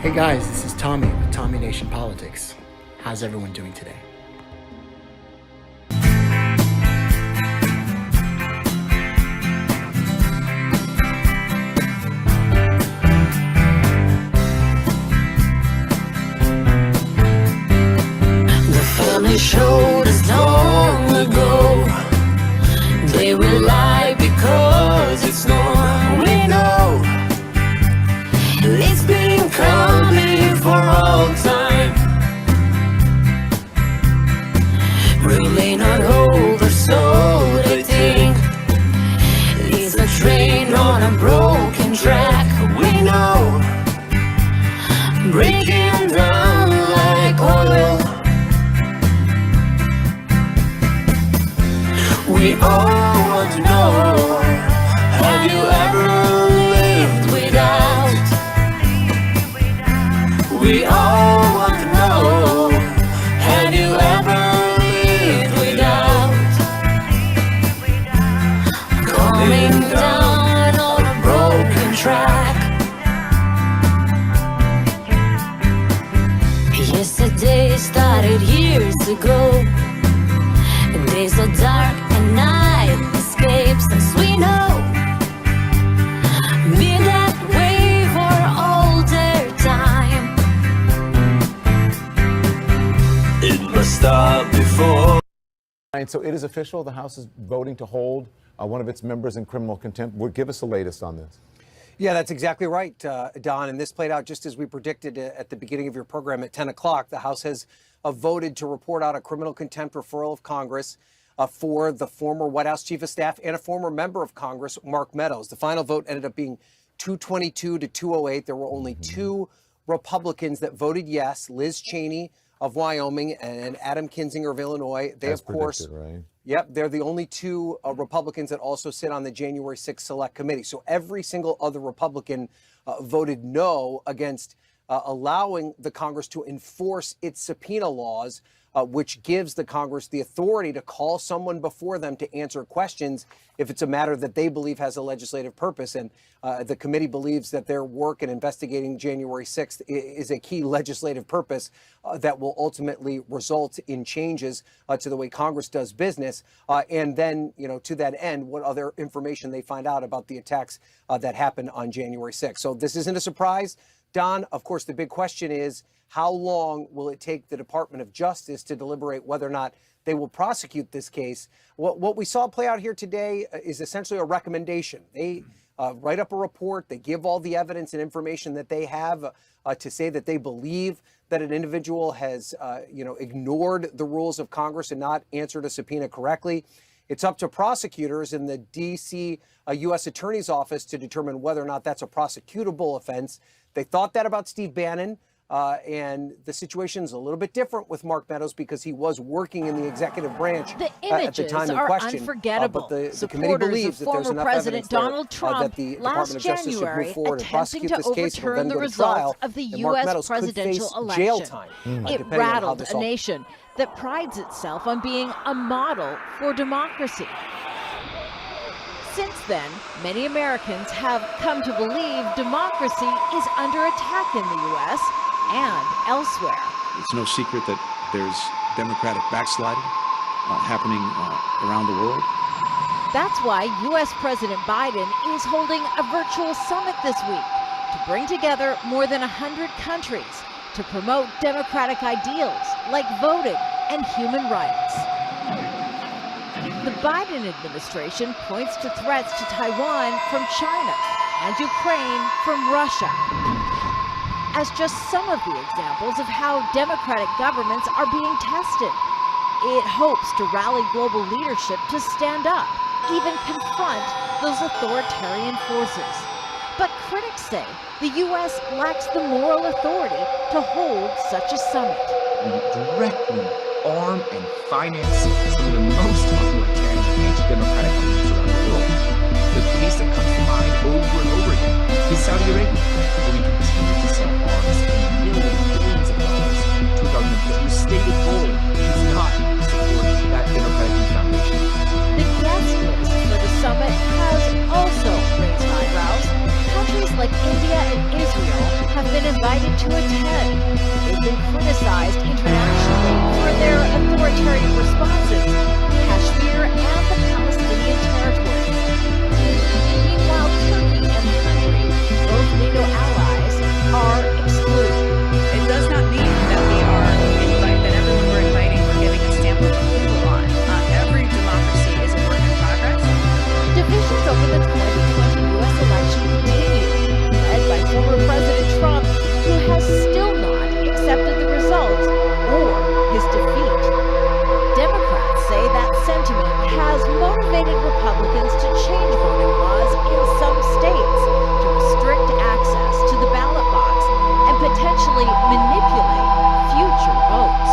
Hey guys, this is Tommy with Tommy Nation Politics. How's everyone doing today? They showed us long ago they will lie because it's known. We know it's been coming for all time. Remain on hold or so they think. It's a train on a broken track. We know breaking down like oil. We all want to know, have you ever lived without? We all want to know, have you ever lived without? Coming down on a broken track. Yesterday started years ago. Days are dark and night escapes us, we know. Be that way for all their time. It must stop before. And so it is official. The House is voting to hold one of its members in criminal contempt. Give us the latest on this. Yeah, that's exactly right, Don. And this played out just as we predicted at the beginning of your program at 10 o'clock. The House has voted to report out a criminal contempt referral of Congress for the former White House chief of staff and a former member of Congress, Mark Meadows. The final vote ended up being 222 to 208. There were only two Republicans that voted yes, Liz Cheney of Wyoming and Adam Kinzinger of Illinois. They, of course, right? Yep, they're the only two Republicans that also sit on the January 6th Select Committee. So every single other Republican voted no against allowing the Congress to enforce its subpoena laws, which gives the Congress the authority to call someone before them to answer questions if it's a matter that they believe has a legislative purpose. And the committee believes that their work in investigating January 6th is a key legislative purpose that will ultimately result in changes to the way Congress does business. And then, to that end, what other information they find out about the attacks that happened on January 6th. So this isn't a surprise. Don, of course, the big question is, how long will it take the Department of Justice to deliberate whether or not they will prosecute this case? What we saw play out here today is essentially a recommendation. They write up a report. They give all the evidence and information that they have to say that they believe that an individual has, ignored the rules of Congress and not answered a subpoena correctly. It's up to prosecutors in the D.C. U.S. Attorney's Office to determine whether or not that's a prosecutable offense. They thought that about Steve Bannon. And the situation's a little bit different with Mark Meadows because he was working in the executive branch at the time in question. Unforgettable. But the committee believes that there's enough evidence Donald Trump that the Department of Justice should move forward and prosecute this case and then the go to results trial. of the And Mark U.S. Meadows presidential could face jail election. time. It rattled a nation that prides itself on being a model for democracy. Since then, many Americans have come to believe democracy is under attack in the U.S. and elsewhere. It's no secret that there's democratic backsliding happening around the world. That's why U.S. President Biden is holding a virtual summit this week to bring together more than 100 countries to promote democratic ideals like voting and human rights. The Biden administration points to threats to Taiwan from China and Ukraine from Russia as just some of the examples of how democratic governments are being tested. It hopes to rally global leadership to stand up, even confront those authoritarian forces. But critics say the U.S. lacks the moral authority to hold such a summit. We directly arm and finance some of the most authoritarian and anti-democratic governments around the world. The case that comes to mind over and over again is Saudi Arabia, where we continue to sell arms in billions of dollars to a government that whose stated goal is not to support that democratic foundation. The guest list for the summit has also raised eyebrows. Countries like India and Israel have been invited to attend. They've been criticized internationally for their authoritarian responses to Kashmir and the Palestinian territories. Meanwhile, Turkey and Hungary, both NATO allies, are excluded. It does not mean that we are that everyone we're inviting we're giving a stamp of approval on. Every democracy is a work in progress. Divisions over the 2020 U.S. election continue, led by former President Trump, who has still not accepted the results or his defeat. Democrats say that sentiment has motivated Republicans to change voting laws in some states to restrict access to the ballot box and potentially manipulate future votes.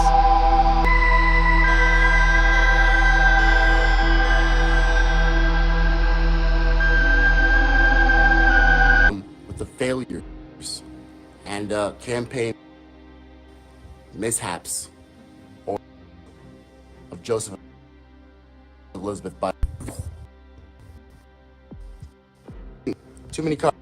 With the failures and campaign mishaps of Joseph and Elizabeth Biden. Too many cards.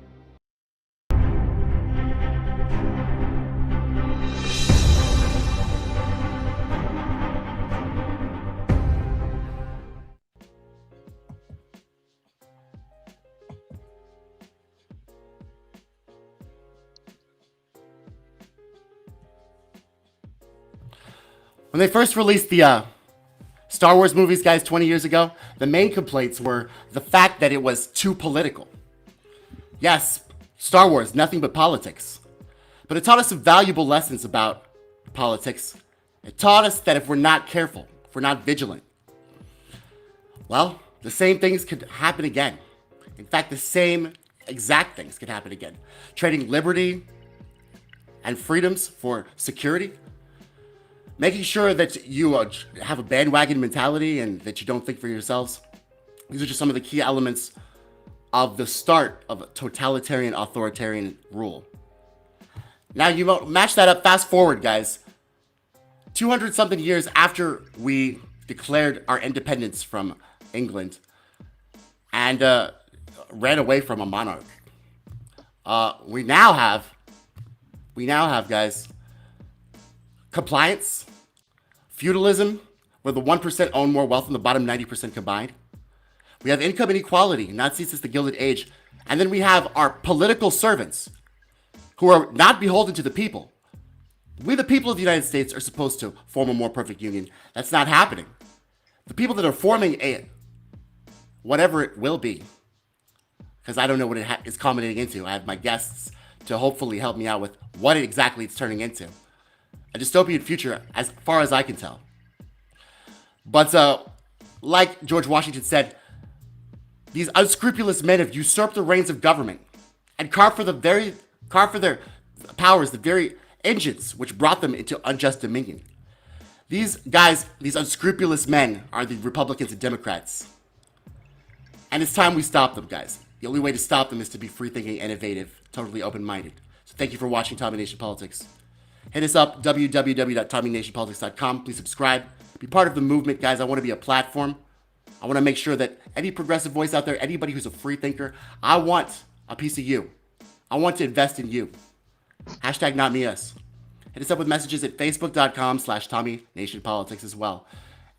When they first released the Star Wars movies, guys, 20 years ago, the main complaints were the fact that it was too political. Yes, Star Wars, nothing but politics. But it taught us some valuable lessons about politics. It taught us that if we're not careful, if we're not vigilant, well, the same things could happen again. In fact, the same exact things could happen again. Trading liberty and freedoms for security. Making sure that you have a bandwagon mentality and that you don't think for yourselves. These are just some of the key elements of the start of a totalitarian, authoritarian rule. Now you match that up, fast forward, guys. 200-something years after we declared our independence from England and ran away from a monarch. We now have, guys, compliance, feudalism, where the 1% own more wealth than the bottom 90% combined. We have income inequality, not since the Gilded Age. And then we have our political servants who are not beholden to the people. We, the people of the United States, are supposed to form a more perfect union. That's not happening. The people that are forming whatever it will be, because I don't know what it is culminating into. I have my guests to hopefully help me out with what exactly it's turning into. A dystopian future, as far as I can tell. But like George Washington said, these unscrupulous men have usurped the reins of government and carved for their powers the very engines which brought them into unjust dominion. These guys, these unscrupulous men, are the Republicans and Democrats. And it's time we stop them, guys. The only way to stop them is to be free-thinking, innovative, totally open-minded. So thank you for watching Tommy Nation Politics. Hit us up, www.tommynationpolitics.com. Please subscribe. Be part of the movement, guys. I want to be a platform. I want to make sure that any progressive voice out there, anybody who's a free thinker, I want a piece of you. I want to invest in you. Hashtag not me, us. Hit us up with messages at facebook.com/TommyNationPolitics as well.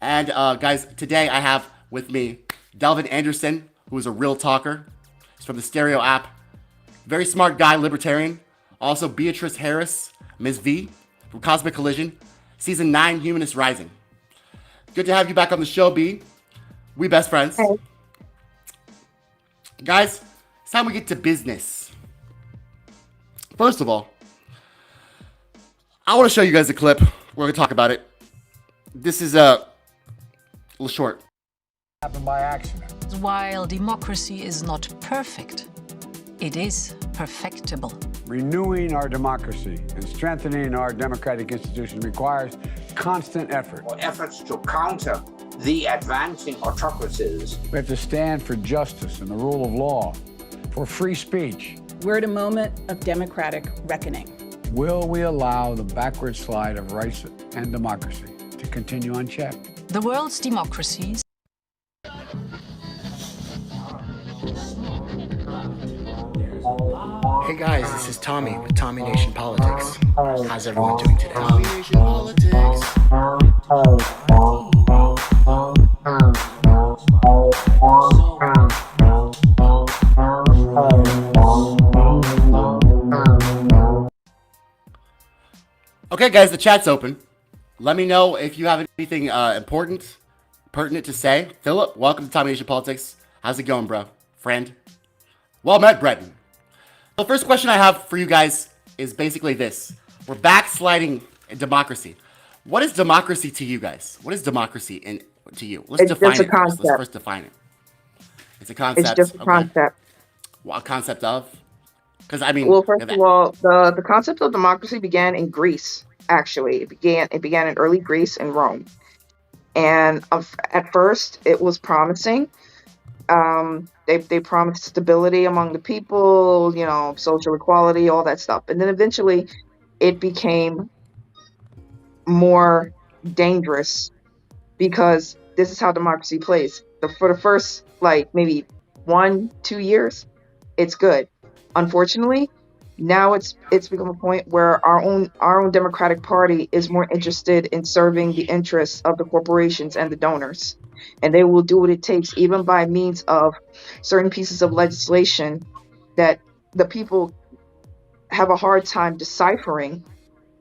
And guys, today I have with me Delvin Anderson, who is a real talker. He's from the Stereo app. Very smart guy, libertarian. Also Beatrice Harris, Ms. V, from Cosmic Collision. Season 9, Humanist Rising. Good to have you back on the show, B. We best friends. Hey. Guys, it's time we get to business. First of all, I want to show you guys a clip. We're going to talk about it. This is a little short. Happened by accident. While democracy is not perfect, it is perfectible. Renewing our democracy and strengthening our democratic institutions requires constant effort. Efforts to counter the advancing autocracies. We have to stand for justice and the rule of law, for free speech. We're at a moment of democratic reckoning. Will we allow the backward slide of rights and democracy to continue unchecked? The world's democracies Hey guys, this is Tommy with Tommy Nation Politics. How's everyone doing today? Tommy Nation Politics. Okay, guys, the chat's open. Let me know if you have anything pertinent to say. Philip, welcome to Tommy Nation Politics. How's it going, bro? Friend? Well met, Breton. The first question I have for you guys is basically this. We're backsliding in democracy. What is democracy to you guys? What is democracy to you? Let's define it first. Let's first define it. It's a concept. It's just a concept. Well, a concept of? Because I mean, well, first of all, the concept of democracy began in Greece. Actually, it began in early Greece and Rome, and at first it was promising. They promised stability among the people, you know, social equality, all that stuff, and then eventually it became more dangerous because this is how democracy plays. For the first maybe 1-2 years, it's good. Unfortunately, now it's become a point where our own Democratic Party is more interested in serving the interests of the corporations and the donors, and they will do what it takes, even by means of certain pieces of legislation that the people have a hard time deciphering,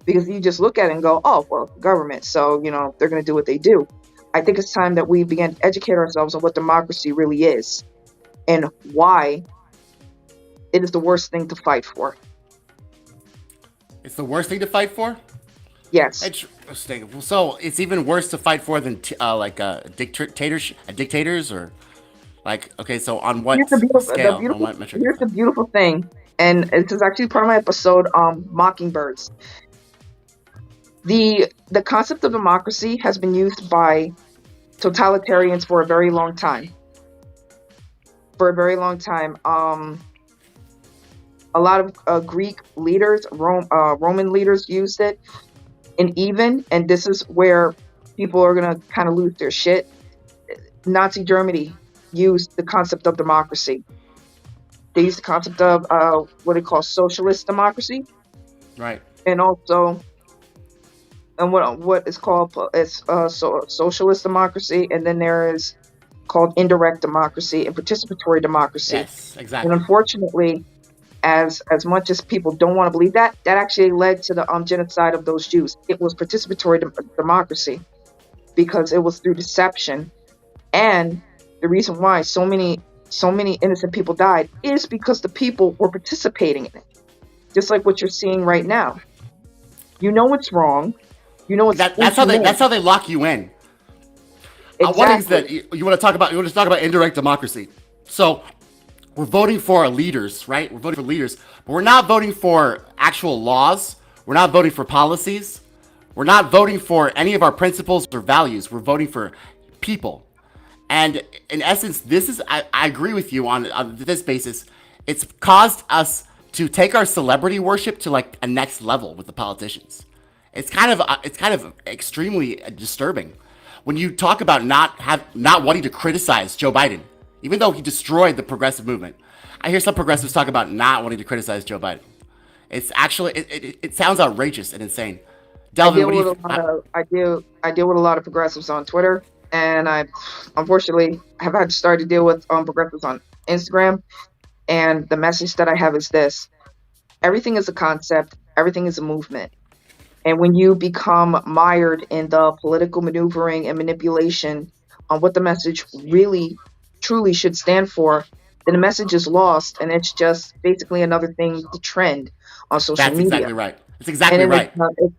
because you just look at it and go, oh, well, government, so you know they're going to do what they do. I think it's time that we begin to educate ourselves on what democracy really is and why it is the worst thing to fight for. It's the worst thing to fight for? Yes. Interesting. So it's even worse to fight for than dictators, or okay. So on what scale? On what metric? Here's the beautiful thing, and this is actually part of my episode on Mockingbirds. The concept of democracy has been used by totalitarians for a very long time. A lot of Greek leaders, Roman leaders used it, and this is where people are going to kind of lose their shit. Nazi Germany used the concept of democracy. They used the concept of what they call socialist democracy, right? And also, what is called socialist democracy, and then there is called indirect democracy and participatory democracy. Yes, exactly. And unfortunately, as much as people don't want to believe that actually led to the genocide of those Jews. It was participatory democracy because it was through deception, and the reason why so many innocent people died is because the people were participating in it. Just like what you're seeing right now. You know it's wrong. You know it's that's how they lock you in. Exactly. One thing that you want to talk about. You want to talk about indirect democracy. So we're voting for our leaders, right? We're voting for leaders, but we're not voting for actual laws. We're not voting for policies. We're not voting for any of our principles or values. We're voting for people. And in essence, I agree with you on this basis. It's caused us to take our celebrity worship to a next level with the politicians. It's kind of extremely disturbing when you talk about not wanting to criticize Joe Biden. Even though he destroyed the progressive movement, I hear some progressives talk about not wanting to criticize Joe Biden. It's actually it sounds outrageous and insane. Delvin, I deal with a lot of progressives on Twitter, and I unfortunately have had to start to deal with progressives on Instagram. And the message that I have is this: everything is a concept, everything is a movement. And when you become mired in the political maneuvering and manipulation on what the message really truly should stand for, then the message is lost, and it's just basically another thing to trend on social media. That's exactly right. That's exactly right.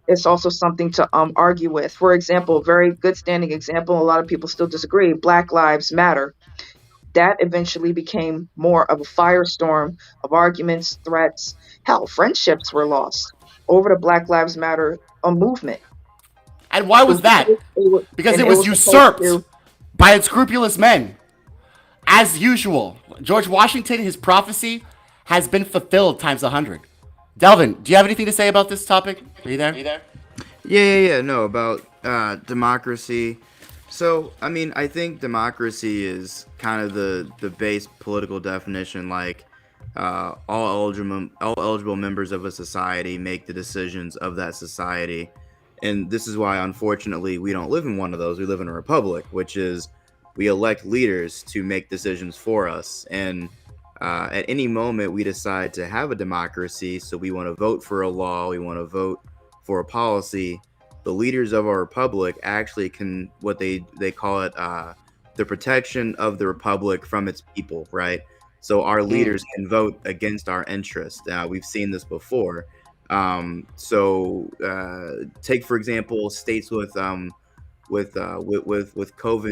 It's also something to argue with. For example, very good standing example, a lot of people still disagree, Black Lives Matter. That eventually became more of a firestorm of arguments, threats. Hell, friendships were lost over the Black Lives Matter movement. And why was that? Because it was usurped by unscrupulous men. As usual, George Washington, his prophecy has been fulfilled times 100. Delvin, do you have anything to say about this topic? Are you there? Yeah. No, about democracy. So, I mean, I think democracy is kind of the base political definition. all eligible members of a society make the decisions of that society. And this is why, unfortunately, we don't live in one of those. We live in a republic, which is we elect leaders to make decisions for us. And at any moment, we decide to have a democracy. So we want to vote for a law. We want to vote for a policy. The leaders of our republic actually can, what they call it, the protection of the republic from its people, right? So our leaders can vote against our interest. We've seen this before. Take for example states with COVID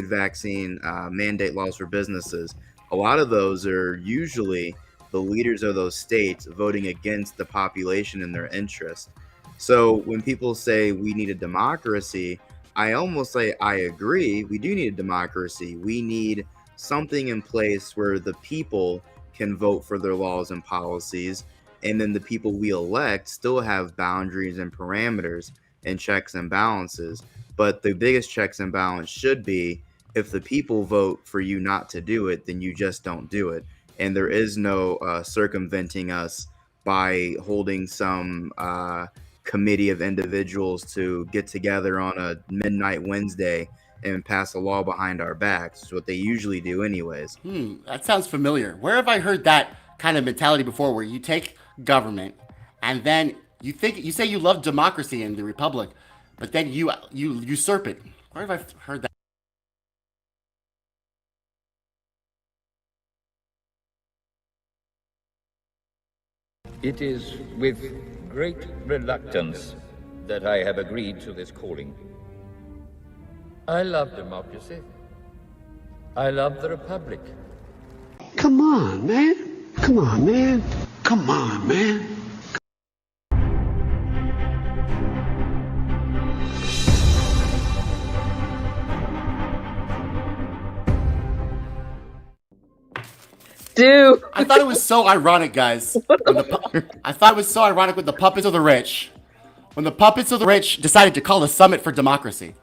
vaccine mandate laws for businesses. A lot of those are usually the leaders of those states voting against the population in their interest. So when people say we need a democracy, I almost say I agree. We do need a democracy. We need something in place where the people can vote for their laws and policies, and then the people we elect still have boundaries and parameters and checks and balances. But the biggest checks and balance should be, if the people vote for you not to do it, then you just don't do it. And there is no circumventing us by holding some committee of individuals to get together on a midnight Wednesday and pass a law behind our backs. It's what they usually do anyways. That sounds familiar. Where have I heard that kind of mentality before, where you take government and then you say you love democracy in the republic, but then you usurp it? Where have I heard that? It is with great reluctance that I have agreed to this calling. I love democracy. I love the Republic. Come on, man. Come on, man. Come on, man. Dude. I thought it was so ironic, guys. I thought it was so ironic with the puppets of the rich. When the puppets of the rich decided to call a summit for democracy.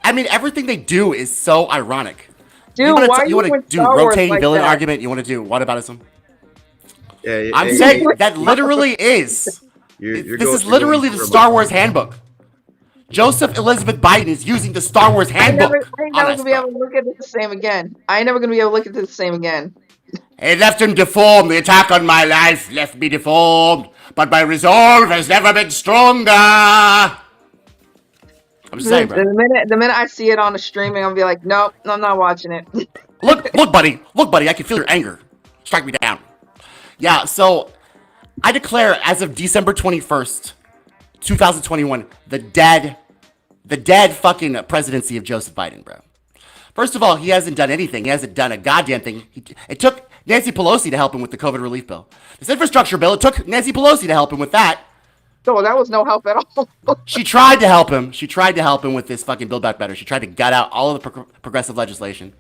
I mean, everything they do is so ironic. Dude, you why want to do rotating villain argument? You want to do whataboutism? Yeah, I'm saying that literally is. This is literally the Star Wars handbook. Joseph Elizabeth Biden is using the Star Wars handbook. I ain't never gonna be able to look at it the same again. I ain't never gonna be able to look at it the same again. It left him deformed. The attack on my life left me deformed, but my resolve has never been stronger. I'm just saying, bro. The minute I see it on the streaming, I'll be like, nope, I'm not watching it. Look, buddy, I can feel your anger. Strike me down. Yeah, so I declare as of December 21st, 2021, the dead fucking presidency of Joseph Biden, bro. First of all, he hasn't done anything. He hasn't done a goddamn thing. It took Nancy Pelosi to help him with the COVID relief bill. This infrastructure bill, it took Nancy Pelosi to help him with that. So that was no help at all. She tried to help him. She tried to help him with this fucking Build Back Better. She tried to gut out all of the progressive legislation.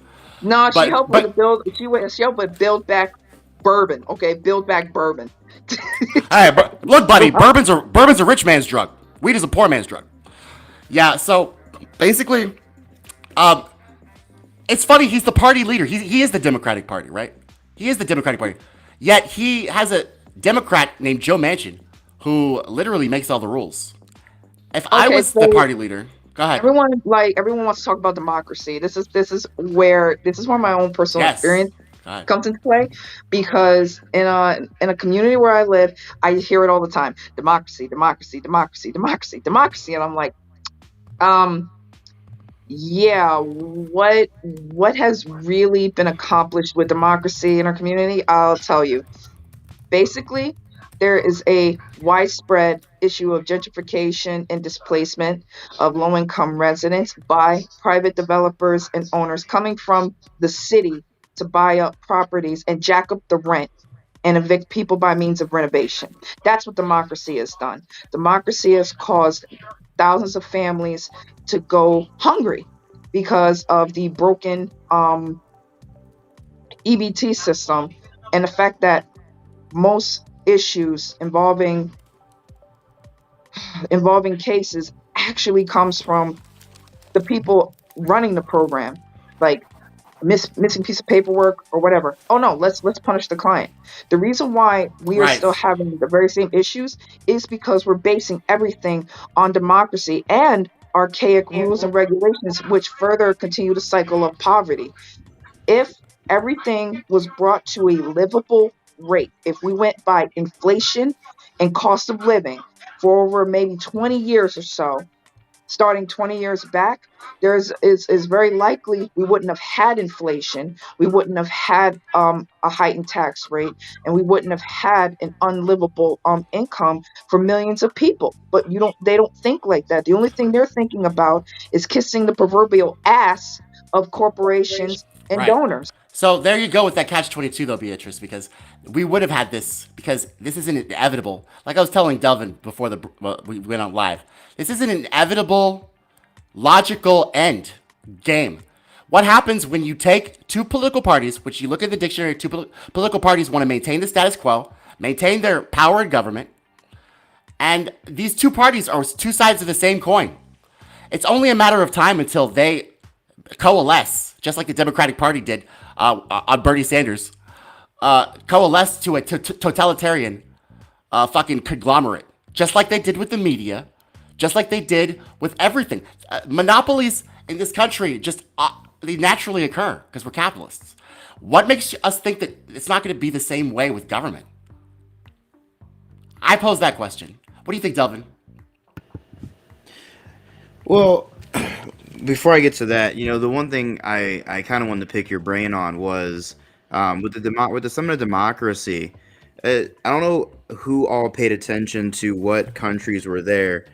No, she helped with build. She helped with Build Back Bourbon. Okay, Build Back Bourbon. Hey, look, buddy, bourbon's a rich man's drug. Weed is a poor man's drug. Yeah, so basically, it's funny. He's the party leader. He is the Democratic Party, right? He is the Democratic Party. Yet he has a Democrat named Joe Manchin who literally makes all the rules. If I was the party leader, go ahead. Everyone wants to talk about democracy. This is where my own personal experience comes into play, because in a community where I live, I hear it all the time. Democracy, democracy, democracy, democracy, democracy, and I'm like, yeah, what has really been accomplished with democracy in our community? I'll tell you. Basically, there is a widespread issue of gentrification and displacement of low-income residents by private developers and owners coming from the city to buy up properties and jack up the rent and evict people by means of renovation. That's what democracy has done. Democracy has caused thousands of families to go hungry because of the broken EBT system and the fact that most issues involving cases actually comes from the people running the program. Like, missing piece of paperwork or whatever. Oh no, let's punish the client. The reason why we are still having the very same issues is because we're basing everything on democracy and archaic rules and regulations, which further continue the cycle of poverty. If everything was brought to a livable rate, if we went by inflation and cost of living for over maybe 20 years or so, starting 20 years back, is very likely we wouldn't have had inflation, we wouldn't have had a heightened tax rate, and we wouldn't have had an unlivable income for millions of people. But they don't think like that. The only thing they're thinking about is kissing the proverbial ass of corporations and donors. So there you go with that catch-22 though, Beatrice, because we would have had this, because this isn't inevitable. Like I was telling Delvin before we went on live, this is an inevitable, logical end game. What happens when you take two political parties, which you look at the dictionary, two political parties want to maintain the status quo, maintain their power in government, and these two parties are two sides of the same coin. It's only a matter of time until they coalesce, just like the Democratic Party did on Bernie Sanders, coalesce to a totalitarian fucking conglomerate, just like they did with the media, just like they did with everything. Monopolies in this country they naturally occur because we're capitalists. What makes us think that it's not going to be the same way with government? I pose that question. What do you think, Delvin? Well, before I get to that, the one thing I kind of wanted to pick your brain on was with the Summit of Democracy. I don't know who all paid attention to what countries were there,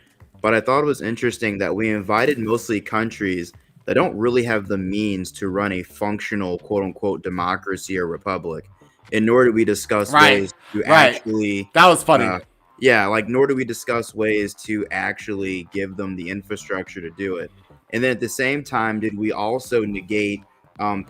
but I thought it was interesting that we invited mostly countries that don't really have the means to run a functional quote unquote democracy or republic. And nor do we discuss ways to actually. That was funny. Nor do we discuss ways to actually give them the infrastructure to do it. And then at the same time, did we also negate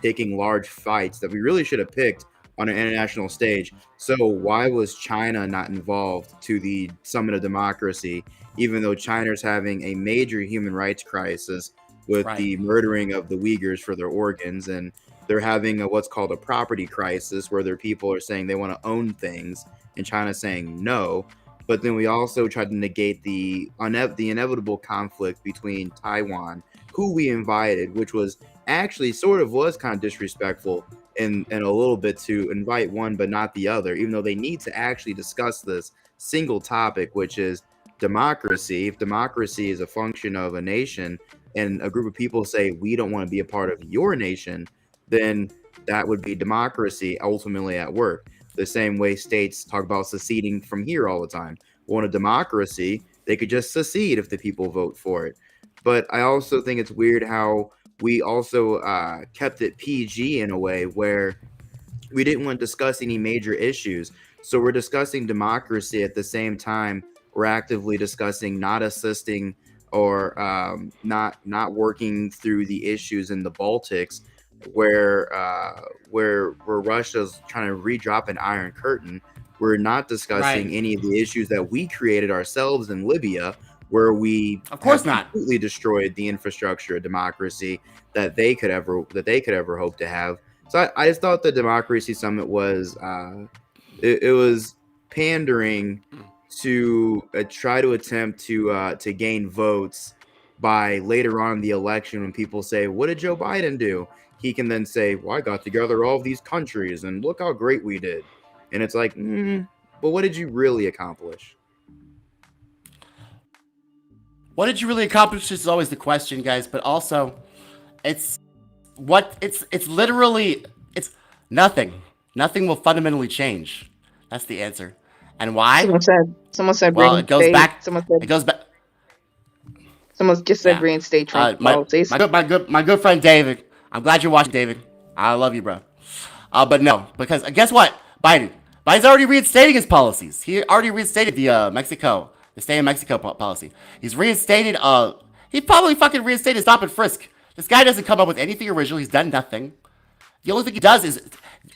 picking large fights that we really should have picked on an international stage? So why was China not involved to the Summit of Democracy, even though China's having a major human rights crisis with the murdering of the Uyghurs for their organs, and they're having what's called a property crisis where their people are saying they want to own things, and China's saying no. But then we also tried to negate the inevitable conflict between Taiwan, who we invited, which was actually was kind of disrespectful and a little bit to invite one but not the other, even though they need to actually discuss this single topic, which is democracy. If democracy is a function of a nation and a group of people say we don't want to be a part of your nation, then that would be democracy ultimately at work. The same way states talk about seceding from here all the time. Well, in a democracy, they could just secede if the people vote for it. But I also think it's weird how we also kept it PG in a way where we didn't want to discuss any major issues. So we're discussing democracy at the same time we're actively discussing not assisting or not working through the issues in the Baltics, where Russia's trying to redrop an Iron Curtain. We're not discussing any of the issues that we created ourselves in Libya, where we completely destroyed the infrastructure of democracy that they could ever hope to have. So I just thought the Democracy Summit was it was pandering to try to attempt to gain votes by later on in the election when people say, "What did Joe Biden do?" He can then say, "Well, I got together all of these countries and look how great we did." And it's like, but what did you really accomplish? What did you really accomplish is always the question, guys. But also, it's literally nothing. Nothing will fundamentally change. That's the answer. And why? Someone said. Well, it goes back. Someone said. It goes back. Someone just said reinstate Trump policies. My good friend David. I'm glad you're watching, David. I love you, bro. But no, because guess what? Biden's already reinstating his policies. He already reinstated the stay in Mexico policy. He's reinstated. He probably fucking reinstated stop and frisk. This guy doesn't come up with anything original. He's done nothing. The only thing he does is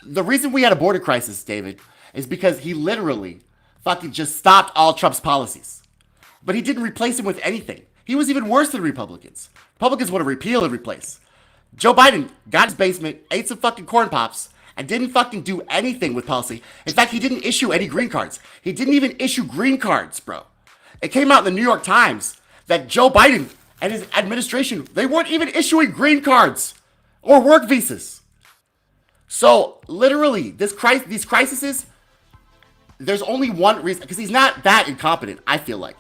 the reason we had a border crisis, David, is because he literally fucking just stopped all Trump's policies. But he didn't replace him with anything. He was even worse than Republicans. Republicans want to repeal and replace. Joe Biden got his basement, ate some fucking corn pops, and didn't fucking do anything with policy. In fact, he didn't issue any green cards. He didn't even issue green cards, bro. It came out in the New York Times that Joe Biden and his administration, they weren't even issuing green cards or work visas. So literally, these crises, there's only one reason, because he's not that incompetent, I feel like.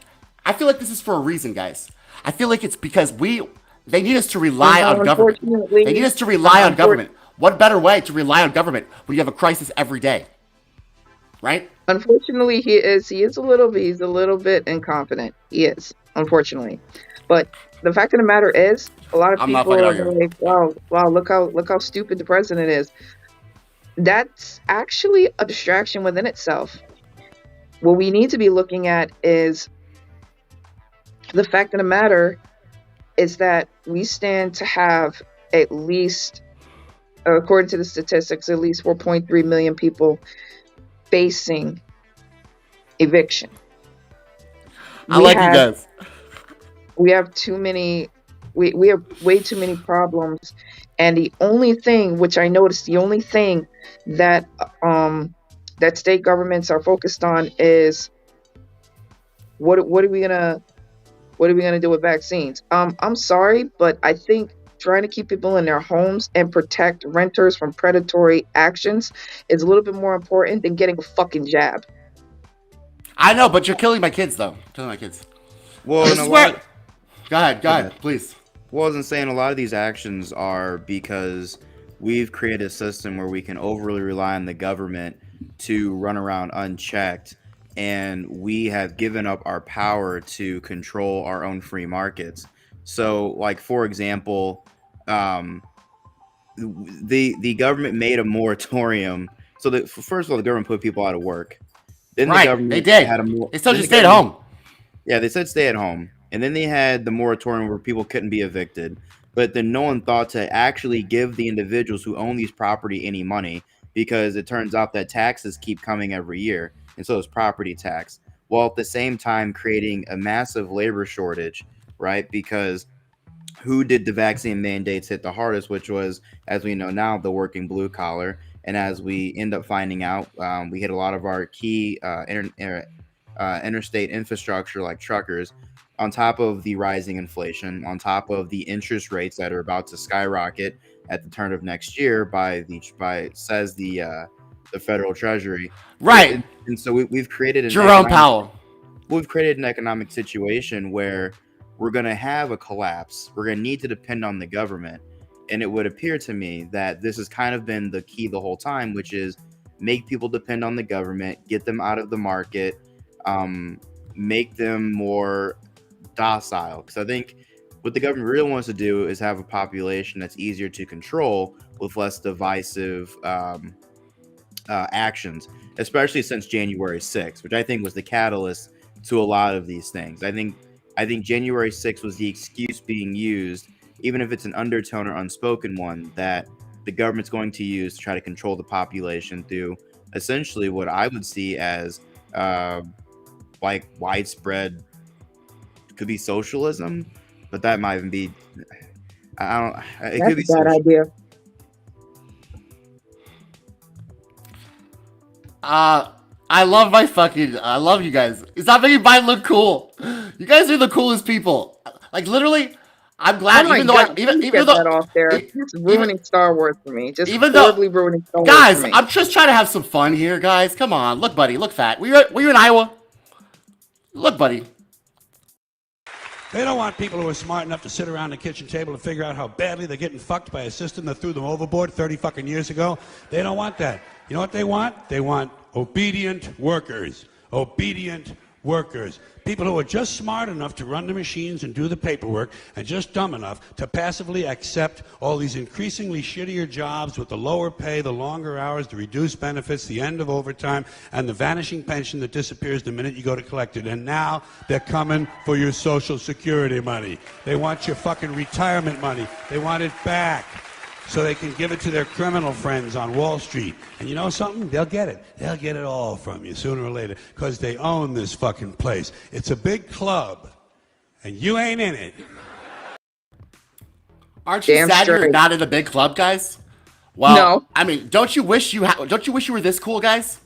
I feel like this is for a reason, guys. I feel like it's because they need us to rely on government. They need us to rely on government. What better way to rely on government when you have a crisis every day? Right? Unfortunately, he's a little bit incompetent. He is, unfortunately. But the fact of the matter is, a lot of people are like, wow, look how stupid the president is. That's actually a distraction within itself. What we need to be looking at is the fact of the matter is that we stand to have at least, according to the statistics, at least 4.3 million people facing eviction. You guys. We have too many. We have way too many problems, and the only thing which I noticed, the only thing that that state governments are focused on is what are we gonna do with vaccines? I'm sorry, but I think trying to keep people in their homes and protect renters from predatory actions is a little bit more important than getting a fucking jab. I know, but you're killing my kids, though. Killing my kids. Well, Go ahead, please. Well, I wasn't saying a lot of these actions are because we've created a system where we can overly rely on the government to run around unchecked, and we have given up our power to control our own free markets. So, like, for example, the government made a moratorium. So, first of all, the government put people out of work. Then right, the government they did. They still just stay at home. Yeah, they said stay at home. And then they had the moratorium where people couldn't be evicted. But then no one thought to actually give the individuals who own these property any money, because it turns out that taxes keep coming every year. And so is property tax. While at the same time creating a massive labor shortage, right? Because who did the vaccine mandates hit the hardest, which was, as we know now, the working blue collar. And as we end up finding out, we hit a lot of our key interstate infrastructure like truckers, on top of the rising inflation, on top of the interest rates that are about to skyrocket at the turn of next year says the Federal Treasury. Right. And so we've created Jerome Powell. We've created an economic situation where we're going to have a collapse. We're going to need to depend on the government. And it would appear to me that this has kind of been the key the whole time, which is make people depend on the government, get them out of the market, make them more docile. Because I think what the government really wants to do is have a population that's easier to control with less divisive actions, especially since January 6th, which I think was the catalyst to a lot of these things. I think January 6th was the excuse being used, even if it's an undertone or unspoken one, that the government's going to use to try to control the population through essentially what I would see as like widespread, could be socialism, but that might even be, I don't, it That's could be a bad idea. I love you guys. It's not making Biden look cool. You guys are the coolest people. Like, literally, I'm glad, even though that off there, it's ruining Star Wars for me. Just horribly ruining Star Wars for me. I'm just trying to have some fun here, guys. Come on, look, buddy, look fat. Were you in Iowa? Look, buddy. They don't want people who are smart enough to sit around the kitchen table and figure out how badly they're getting fucked by a system that threw them overboard 30 fucking years ago. They don't want that. You know what they want? They want obedient workers. Obedient workers. People who are just smart enough to run the machines and do the paperwork, and just dumb enough to passively accept all these increasingly shittier jobs with the lower pay, the longer hours, the reduced benefits, the end of overtime, and the vanishing pension that disappears the minute you go to collect it. And now they're coming for your Social Security money. They want your fucking retirement money. They want it back, so they can give it to their criminal friends on Wall Street. And you know something? They'll get it. They'll get it all from you sooner or later, because they own this fucking place. It's a big club, and you ain't in it. Aren't you Damn sad you're straight. not in a big club, guys? Well, No. I mean, don't you wish you were this cool, guys?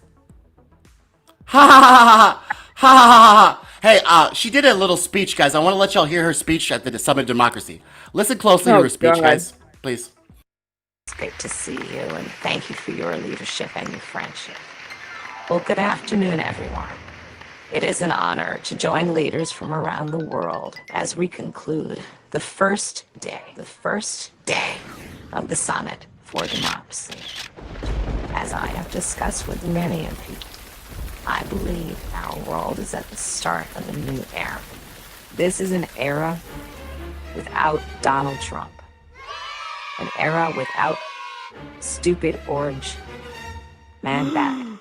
Ha ha ha ha ha ha ha ha. Hey, she did a little speech, guys. I want to let y'all hear her speech at the Summit of Democracy. Listen closely to Oh her speech, God. guys. Please. It's great to see you, and thank you for your leadership and your friendship. Well, good afternoon, everyone. It is an honor to join leaders from around the world as we conclude the first day of the Summit for Democracy. As I have discussed with many of you, I believe our world is at the start of a new era. This is an era without Donald Trump. An era without stupid orange man bag.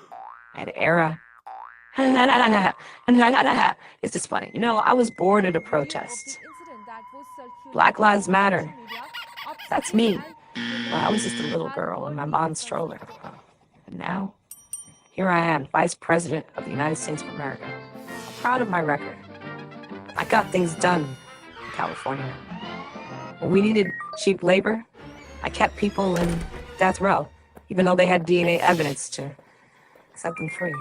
An era. It's just funny. You know, I was born at a protest. Black Lives Matter. That's me. Well, I was just a little girl in my mom's stroller. And now, here I am, Vice President of the United States of America. I'm proud of my record. I got things done in California. When we needed cheap labor, I kept people in death row, even though they had DNA evidence to set them free.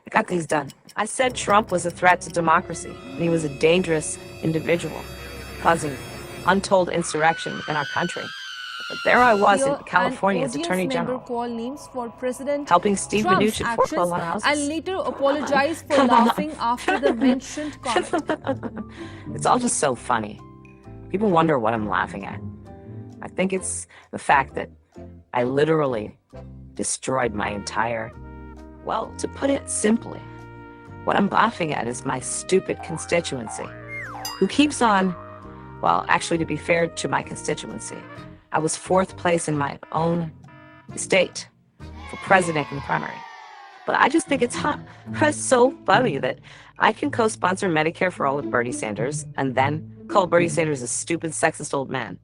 I got things done. I said Trump was a threat to democracy, and he was a dangerous individual, causing untold insurrection within our country. But there I was in California as Attorney General, call names for President helping Steve Trump's Mnuchin actions foreclose on houses. and later apologized for laughing after the mentioned comment. It's all just so funny. People wonder what I'm laughing at. I think it's the fact that I literally destroyed my entire, well, to put it simply, what I'm laughing at is my stupid constituency, who keeps on, well, actually, to be fair to my constituency, I was 4th place in my own state for president in the primary. But I just think it's so funny that I can co-sponsor Medicare for all with Bernie Sanders and then call Bernie Sanders a stupid, sexist old man.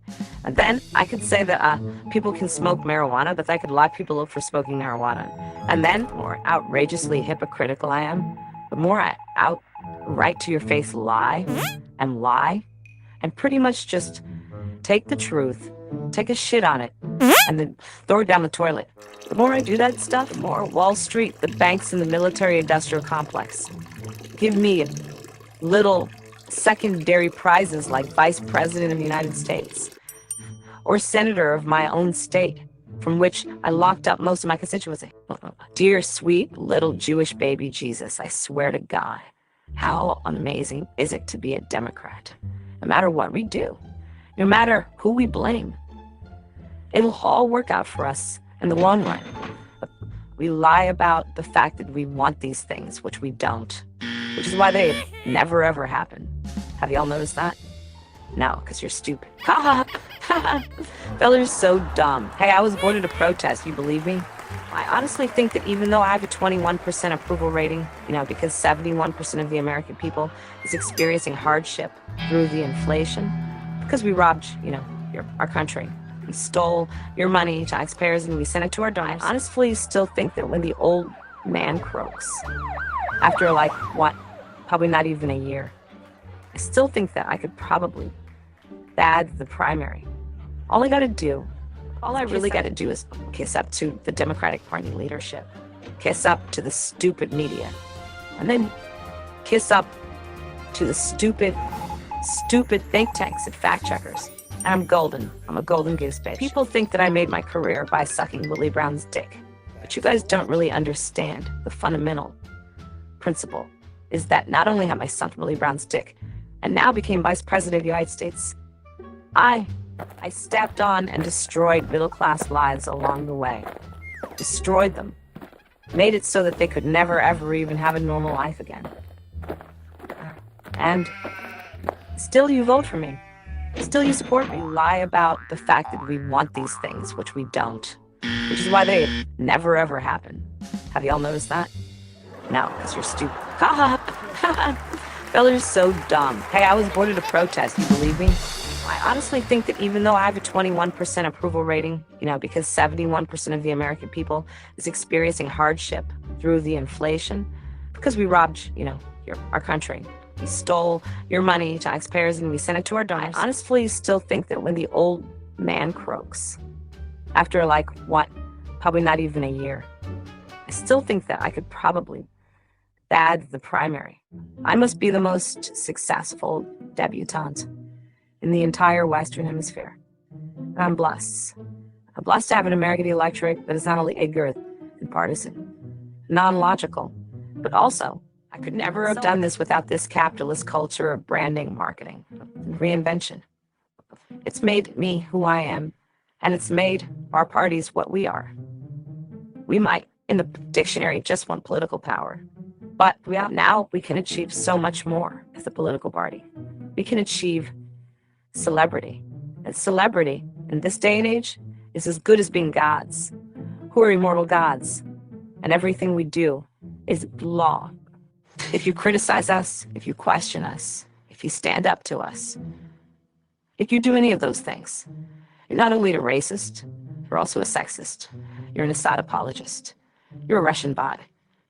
And then I could say that people can smoke marijuana, that I could lock people up for smoking marijuana. And then, the more outrageously hypocritical I am, the more I outright to your face lie, and pretty much just take the truth, take a shit on it, and then throw it down the toilet. The more I do that stuff, the more Wall Street, the banks, and the military-industrial complex give me little secondary prizes like Vice President of the United States or Senator of my own state, from which I locked up most of my constituency. Dear sweet little Jewish baby Jesus, I swear to God, how amazing is it to be a Democrat? No matter what we do, no matter who we blame, it'll all work out for us in the long run. We lie about the fact that we want these things, which we don't, which is why they never ever happen. Have y'all noticed that? No, because you're stupid. Ha ha! Fellas are so dumb. Hey, I was born at a protest, you believe me? I honestly think that even though I have a 21% approval rating, because 71% of the American people is experiencing hardship through the inflation, because we robbed, our country. We stole your money, taxpayers, and we sent it to our donors. I honestly still think that when the old man croaks, after probably not even a year, I still think that I could probably bag the primary. All I really got to do is kiss up to the Democratic Party leadership, kiss up to the stupid media, and then kiss up to the stupid think tanks and fact checkers. And I'm golden. I'm a golden goose bitch. People think that I made my career by sucking Willie Brown's dick, but you guys don't really understand the fundamental principle is that not only have I sucked Willie Brown's dick and now became Vice President of the United States, I stepped on and destroyed middle-class lives along the way. Destroyed them. Made it so that they could never, ever even have a normal life again. And still you vote for me. Still you support me. Lie about the fact that we want these things, which we don't. Which is why they never, ever happen. Have y'all noticed that? No, because you're stupid. Ha ha! Fellas are so dumb. Hey, I was born at a protest, you believe me? I honestly think that even though I have a 21% approval rating, because 71% of the American people is experiencing hardship through the inflation, because we robbed, our country. We stole your money, taxpayers, and we sent it to our donors. I honestly still think that when the old man croaks. After like, what, probably not even a year. I still think that I could probably bag the primary. I must be the most successful debutante in the entire Western Hemisphere. And I'm blessed. I'm blessed to have an American electorate that is not only ignorant and partisan, non-logical, but also I could never have done this without this capitalist culture of branding, marketing, and reinvention. It's made me who I am, and it's made our parties what we are. We might, in the dictionary, just want political power, but now we can achieve so much more as a political party. We can achieve celebrity. And celebrity, in this day and age, is as good as being gods, who are immortal gods, and everything we do is law. If you criticize us, if you question us, if you stand up to us, if you do any of those things, you're not only a racist, you're also a sexist. You're an Assad apologist. You're a Russian bot.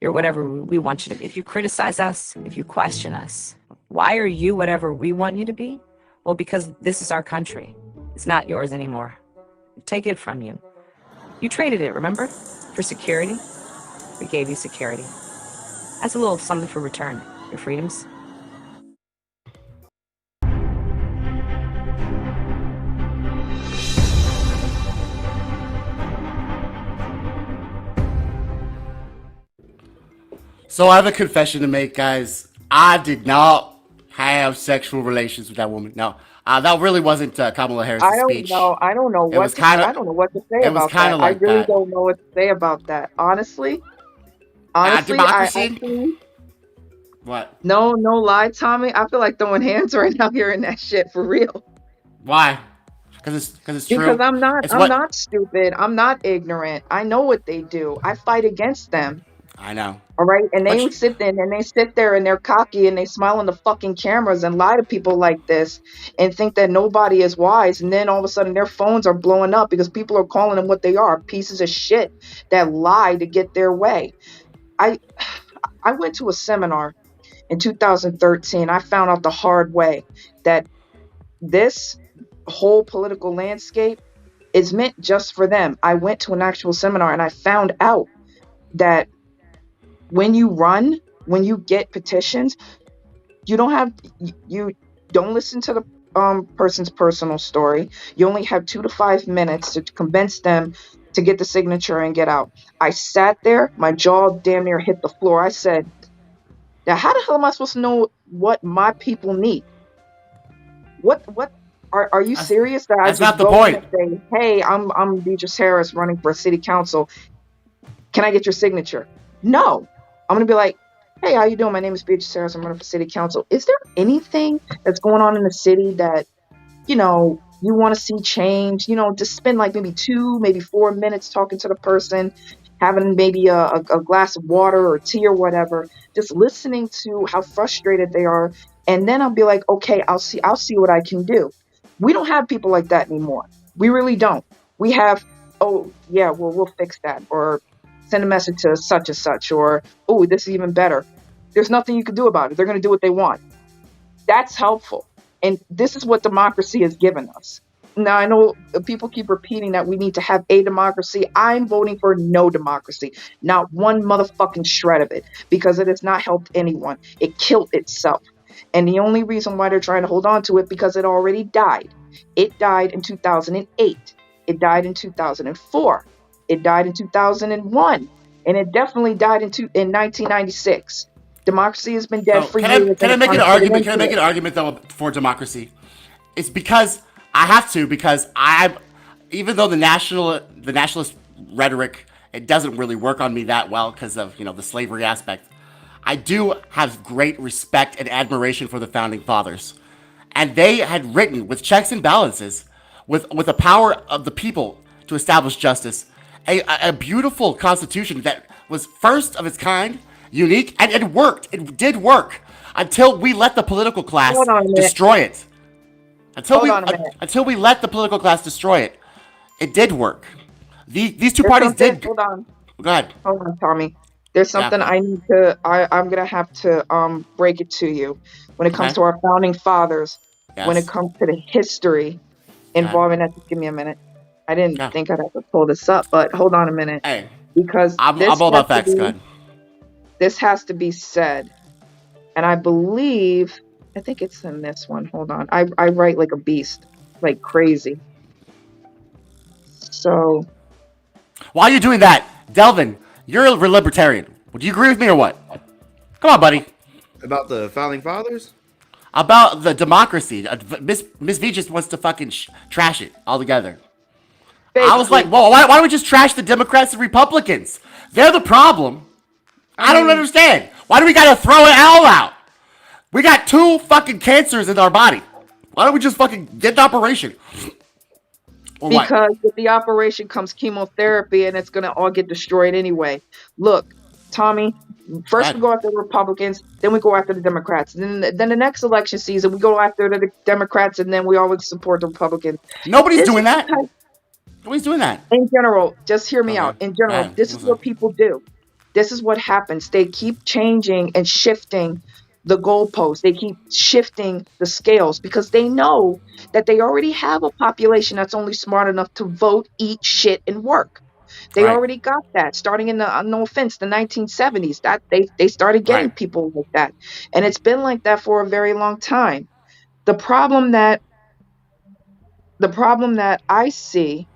You're whatever we want you to be. If you criticize us, if you question us, why are you whatever we want you to be? Well, because this is our country. It's not yours anymore. We take it from you. You traded it, remember? For security. We gave you security. That's a little something for return. Your freedoms. So I have a confession to make, guys. I did not have sexual relations with that woman. No, that really wasn't Kamala Harris' speech. I don't know It was kind I don't know what to say It was about kind that. of I like really that. don't know what to say about that. Honestly, I Democracy. think What? no lie, Tommy. I feel like throwing hands right now hearing that shit for real. Why? Because it's true. Because I'm It's not stupid. I'm not ignorant. I know what they do. I fight against them. I know. All right. And they sit there and they're cocky and they smile on the fucking cameras and lie to people like this and think that nobody is wise. And then all of a sudden their phones are blowing up because people are calling them what they are, pieces of shit that lie to get their way. I went to a seminar in 2013. I found out the hard way that this whole political landscape is meant just for them. I went to an actual seminar and I found out that when you get petitions, you don't listen to the person's personal story. You only have 2 to 5 minutes to convince them to get the signature and get out. I sat there, my jaw damn near hit the floor. I said, now how the hell am I supposed to know what my people need? What are you serious that I that's just not the go point. and say, hey, I'm Beatrice Harris running for city council. Can I get your signature? No. I'm going to be like, hey, how you doing? My name is Beatrice Harris. I'm running for city council. Is there anything that's going on in the city that, you want to see change? Just spend like maybe 2, maybe 4 minutes talking to the person, having maybe a glass of water or tea or whatever, just listening to how frustrated they are. And then I'll be like, okay, I'll see what I can do. We don't have people like that anymore. We really don't. We have, oh yeah, well, we'll fix that, or send a message to such and such, or, oh, this is even better. There's nothing you can do about it. They're going to do what they want. That's helpful. And this is what democracy has given us. Now, I know people keep repeating that we need to have a democracy. I'm voting for no democracy. Not one motherfucking shred of it, because it has not helped anyone. It killed itself. And the only reason why they're trying to hold on to it, because it already died. It died in 2008. It died in 2004. It died in 2001. And it definitely died in 1996. Democracy has been dead for years. Can I make an argument? Can I make an argument though for democracy? It's because I have to, because even though the nationalist rhetoric, it doesn't really work on me that well because of the slavery aspect. I do have great respect and admiration for the founding fathers, and they had written with checks and balances, with the power of the people to establish justice, a beautiful constitution that was first of its kind, unique, and it worked. It did work until we let the political class destroy it. Until we let the political class destroy it, it did work. These two parties did. Hold on. Go ahead. Hold on, Tommy. There's something I'm gonna have to break it to you when it comes to our founding fathers. Yes. When it comes to the history involving that. Just give me a minute. I didn't think I'd have to pull this up, but hold on a minute. Hey, because I'm all about facts, God. This has to be said, and I think it's in this one. Hold on, I write like a beast, like crazy. So, Why are you doing that, Delvin? You're a libertarian. Would you agree with me or what? Come on, buddy. About the founding fathers? About the democracy. Miss V just wants to fucking trash it altogether. I was like, well, why don't we just trash the Democrats and Republicans? They're the problem. I don't understand. Why do we gotta throw it all out? We got 2 fucking cancers in our body. Why don't we just fucking get the operation? Because with the operation comes chemotherapy, and it's gonna all get destroyed anyway. Look, Tommy. First we go after the Republicans, then we go after the Democrats. Then the next election season, we go after the Democrats, and then we always support the Republicans. Nobody's doing that. Nobody's doing that. In general, just hear me out. In general, this is what people do. This is what happens. They keep changing and shifting the goalposts. They keep shifting the scales because they know that they already have a population that's only smart enough to vote, eat shit, and work. They already got that starting in the, no offense, the 1970s. That they started getting people like that, and it's been like that for a very long time. The problem that I see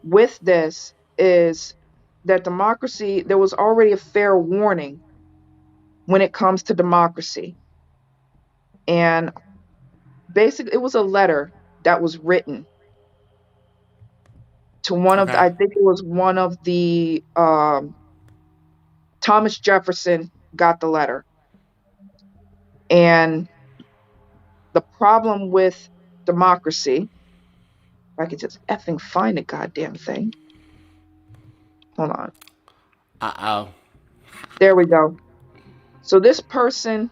with this is that democracy, there was already a fair warning when it comes to democracy, and basically it was a letter that was written to one of the, I think it was one of the Thomas Jefferson got the letter. And the problem with democracy, if I could just effing find the goddamn thing. Hold on. There we go. So this person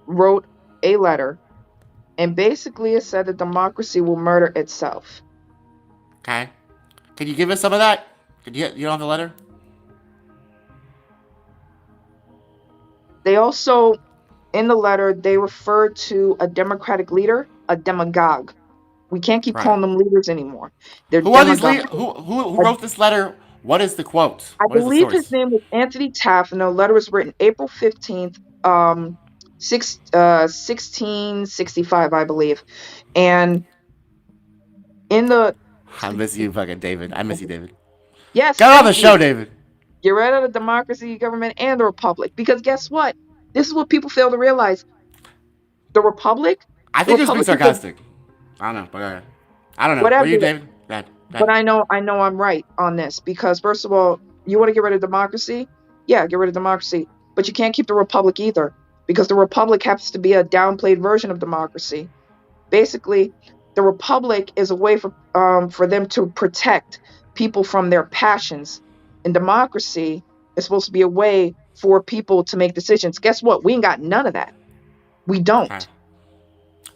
wrote a letter, and basically it said that democracy will murder itself. Okay. Can you give us some of that? You don't have the letter? They also, in the letter, they referred to a Democratic leader, a demagogue. We can't keep calling them leaders anymore. They're who are these who wrote this letter? What is the quote? I believe his name was Anthony Taft, and the letter was written April 15th, 1665, I believe. And in the... I miss you, fucking David. I miss you, David. Yes. Get on the show, David. Get rid of the democracy, government, and the republic. Because guess what? This is what people fail to realize. The republic... I think it's being sarcastic. I don't know. But I don't know. Whatever. What are you, David? Bad. But I know I'm right on this. Because first of all, you want to get rid of democracy? Yeah, get rid of democracy. But you can't keep the republic either. Because the republic happens to be a downplayed version of democracy. Basically, the republic is a way for them to protect people from their passions. And democracy is supposed to be a way for people to make decisions. Guess what? We ain't got none of that. We don't. Okay.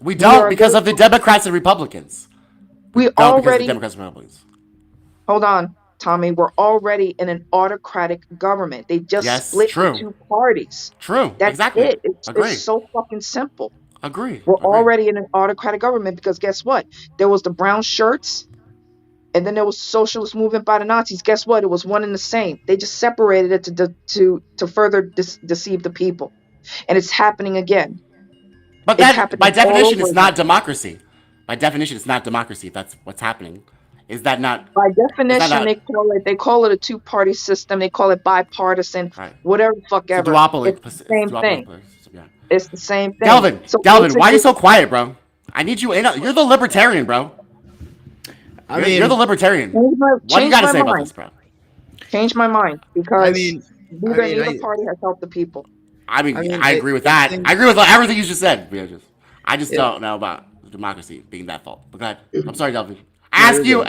We don't because of the Democrats and Republicans. We don't already... because of the Democrats and Republicans. Hold on, Tommy. We're already in an autocratic government. They just split into 2 parties. True. That's exactly. it. It's so fucking simple. Agree. We're already in an autocratic government because guess what? There was the brown shirts, and then there was socialist movement by the Nazis. Guess what? It was one and the same. They just separated it to further deceive the people, and it's happening again. But that, by definition, it's not democracy. By definition, it's not democracy. If that's what's happening. Is that not? By definition, they call it a 2-party system. They call it bipartisan. Whatever the fuck ever. Duopoly. It's the same thing. Yeah. It's the same thing. Delvin, why are you so quiet, bro? I need you in. You're the libertarian, bro. You're the libertarian. What do you got to say about this, bro? Change my mind because neither party has helped the people. I agree with that. I agree with everything you just said. I just don't know about democracy being that fault. But go ahead. I'm sorry, Delvin. Ask you.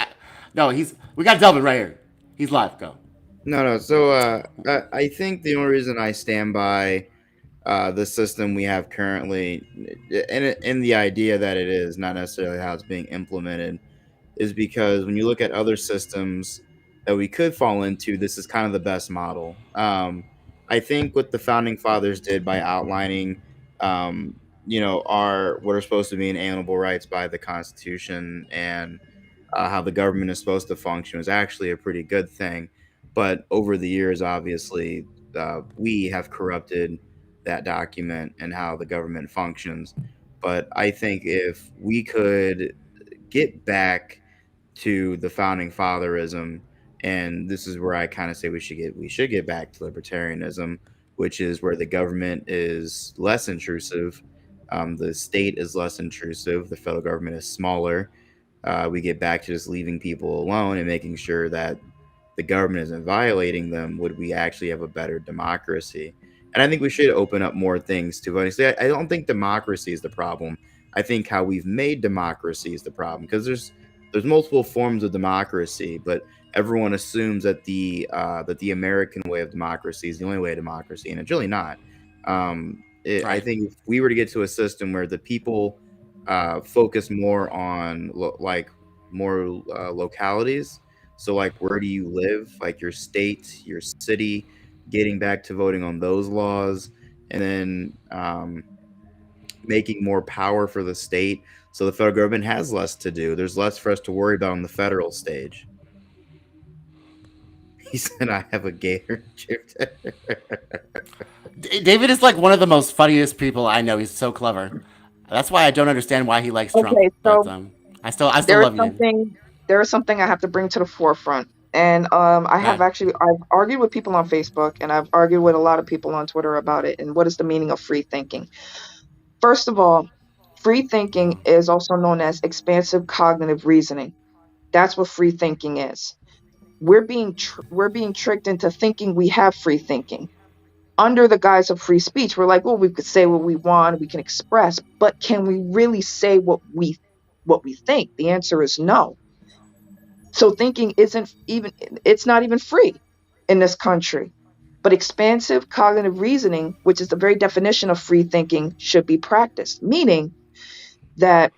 No, we got Delvin right here. He's live. Go. No. So I think the only reason I stand by the system we have currently, and the idea that it is not necessarily how it's being implemented, is because when you look at other systems that we could fall into, this is kind of the best model. I think what the founding fathers did by outlining are what are supposed to be inalienable rights by the Constitution, and how the government is supposed to function is actually a pretty good thing. But over the years, obviously, we have corrupted that document and how the government functions. But I think if we could get back to the founding fatherism, and this is where I kind of say we should get back to libertarianism, which is where the government is less intrusive, the state is less intrusive, the federal government is smaller. We get back to just leaving people alone and making sure that the government isn't violating them, would we actually have a better democracy? And I think we should open up more things to honestly. I don't think democracy is the problem. I think how we've made democracy is the problem, because there's multiple forms of democracy, but everyone assumes that the American way of democracy is the only way of democracy, and it's really not. I think if we were to get to a system where the people focus more on localities, so like where do you live, like your state, your city, getting back to voting on those laws, and then making more power for the state, so the federal government has less to do. There's less for us to worry about on the federal stage. He said, "I have a gator." David is like one of the most funniest people I know. He's so clever. That's why I don't understand why he likes Trump. Okay, so But I still love you. There is something I have to bring to the forefront. And I've argued with people on Facebook, and I've argued with a lot of people on Twitter about it, and what is the meaning of free thinking. First of all, free thinking is also known as expansive cognitive reasoning. That's what free thinking is. We're being tricked into thinking we have free thinking under the guise of free speech. We're like, well, we could say what we want, we can express, but can we really say what we think? The answer is no. So thinking it's not even free in this country. But expansive cognitive reasoning, which is the very definition of free thinking, should be practiced, meaning that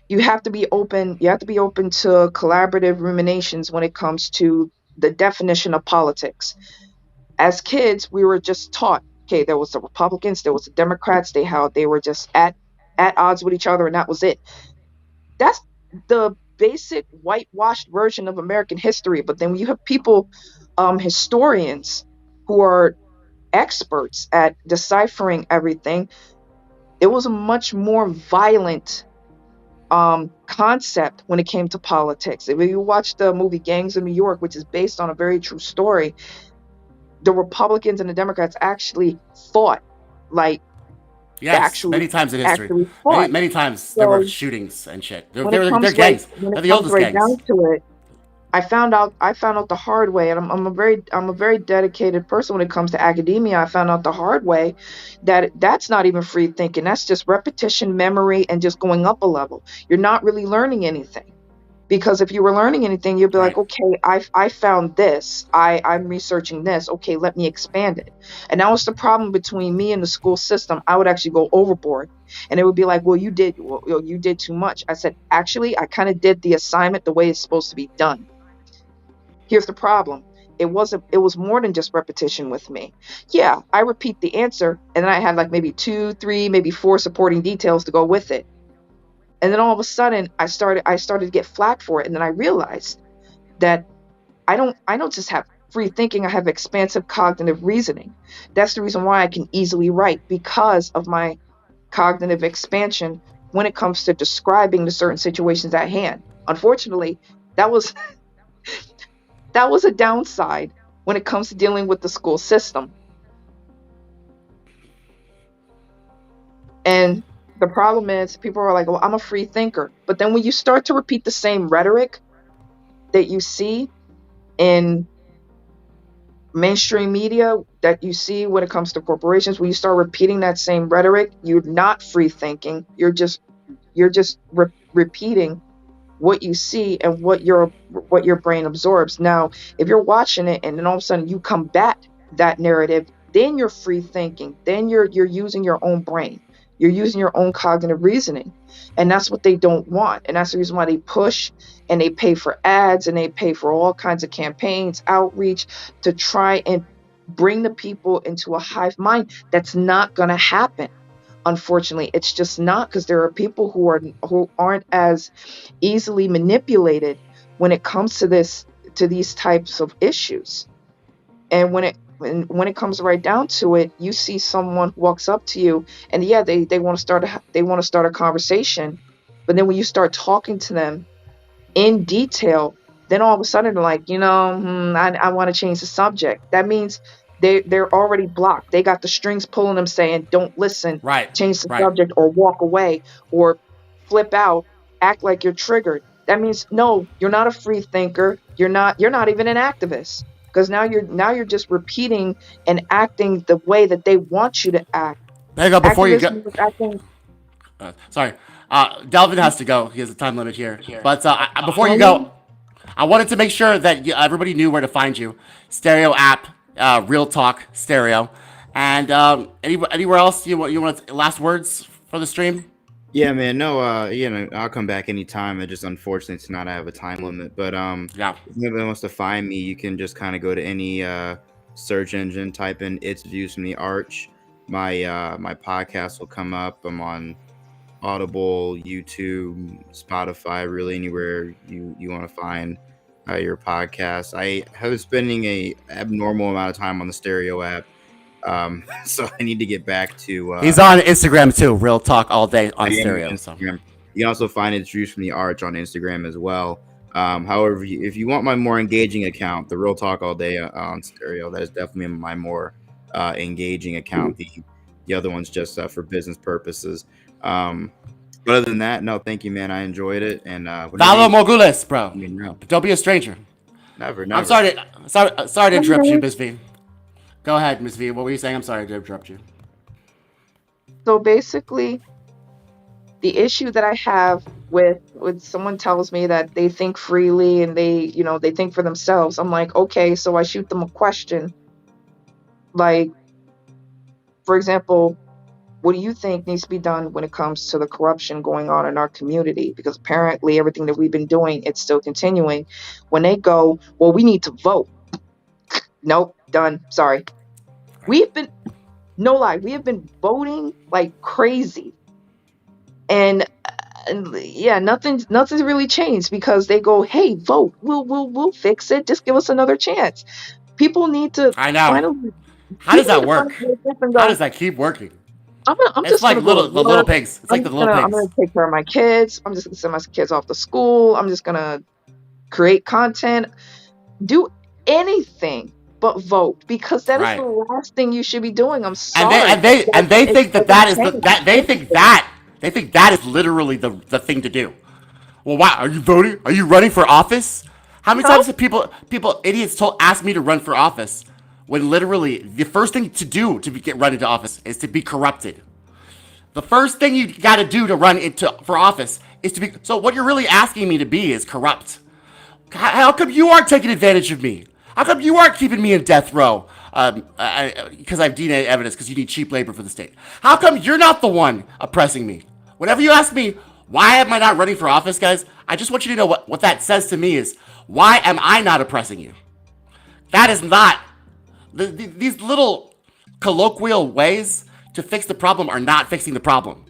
you have to be open to collaborative ruminations when it comes to the definition of politics. As kids, we were just taught, okay, there was the Republicans, there was the Democrats, they were just at odds with each other, and that was it. That's the basic whitewashed version of American history. But then when you have people, historians, who are experts at deciphering everything, it was a much more violent concept when it came to politics. If you watch the movie Gangs of New York, which is based on a very true story, the Republicans and the Democrats actually fought. Many times in history. Many times there were shootings and shit. They're gangs. They're the oldest gangs. Down to it, I found out the hard way, and I'm a very dedicated person when it comes to academia. I found out the hard way that that's not even free thinking. That's just repetition, memory, and just going up a level. You're not really learning anything, because if you were learning anything, you'd be like, okay, I found this. I'm researching this. Okay, let me expand it. And that was the problem between me and the school system. I would actually go overboard, and it would be like, well, you did too much. I said, actually, I kind of did the assignment the way it's supposed to be done. Here's the problem. It was more than just repetition with me. Yeah, I repeat the answer, and then I had like maybe 2, 3, maybe 4 supporting details to go with it. And then all of a sudden I started to get flack for it. And then I realized that I don't just have free thinking, I have expansive cognitive reasoning. That's the reason why I can easily write, because of my cognitive expansion when it comes to describing the certain situations at hand. Unfortunately, that was a downside when it comes to dealing with the school system. And the problem is, people are like, well, I'm a free thinker. But then when you start to repeat the same rhetoric that you see in mainstream media, that you see when it comes to corporations, when you start repeating that same rhetoric, you're not free thinking. You're just repeating what you see and what your brain absorbs. Now, if you're watching it and then all of a sudden you combat that narrative, then you're free thinking. Then you're using your own brain. You're using your own cognitive reasoning. And that's what they don't want. And that's the reason why they push and they pay for ads and they pay for all kinds of campaigns, outreach, to try and bring the people into a hive mind. That's not going to happen. Unfortunately, it's just not, because there are people who aren't as easily manipulated when it comes to these types of issues. And when it comes right down to it, you see someone who walks up to you, and yeah, they want to start a conversation, but then when you start talking to them in detail, then all of a sudden they're like, I want to change the subject. That means they're already blocked. They got the strings pulling them, saying, don't listen, Right. change the Right. subject, or walk away, or flip out, act like you're triggered. That means, no, you're not a free thinker. You're not even an activist, because now you're just repeating and acting the way that they want you to act. There you go. Before you go, Activism is acting. sorry, Delvin has to go. He has a time limit here. But before you go, I wanted to make sure that everybody knew where to find you. Stereo app, Real Talk Stereo, and anywhere else you want last words for the stream? Yeah, man. No, I'll come back anytime. It just unfortunately tonight I have a time limit. But yeah, if anybody wants to find me, you can just kind of go to any search engine, type in "It's Views from the Arch." My podcast will come up. I'm on Audible, YouTube, Spotify, really anywhere you want to find your podcast. I have been spending a abnormal amount of time on the Stereo app. So I need to get back to. He's on Instagram too. Real Talk all day on Stereo. Instagram. You can also find It's Views from the Arch on Instagram as well. However, if you want my more engaging account, the Real Talk all day on Stereo, that is definitely my more engaging account. The other one's just for business purposes. But other than that, no, thank you, man. I enjoyed it. And Follow Mogules, bro. No. Don't be a stranger. Never. I'm sorry to interrupt you, Ms. V. Go ahead, Ms. V. What were you saying? I'm sorry to interrupt you. So basically, the issue that I have with someone tells me that they think freely and they think for themselves. I'm like, okay, so I shoot them a question. Like, for example, what do you think needs to be done when it comes to the corruption going on in our community? Because apparently everything that we've been doing, it's still continuing. When they go, well, we need to vote. Nope, done. Sorry. No lie, we have been voting like crazy. And yeah, nothing's really changed, because they go, hey, vote. We'll fix it. Just give us another chance. People need to. I know. Finally, how does that work? How does that keep working? I'm it's just like the little pigs. It's like the little pigs. I'm gonna take care of my kids. I'm just gonna send my kids off to school. I'm just gonna create content. Do anything but vote, because that is the last thing you should be doing. I'm sorry. And they think they think that is literally the thing to do. Well, why are you voting? Are you running for office? How many times have people idiots ask me to run for office, when literally the first thing to do to get run into office is to be corrupted. The first thing you got to do to run for office is to be. So what you're really asking me to be is corrupt. How come you aren't taking advantage of me? How come you aren't keeping me in death row? Because I have DNA evidence, because you need cheap labor for the state. How come you're not the one oppressing me? Whenever you ask me, why am I not running for office, guys? I just want you to know what that says to me is, why am I not oppressing you? That is not. These little colloquial ways to fix the problem are not fixing the problem.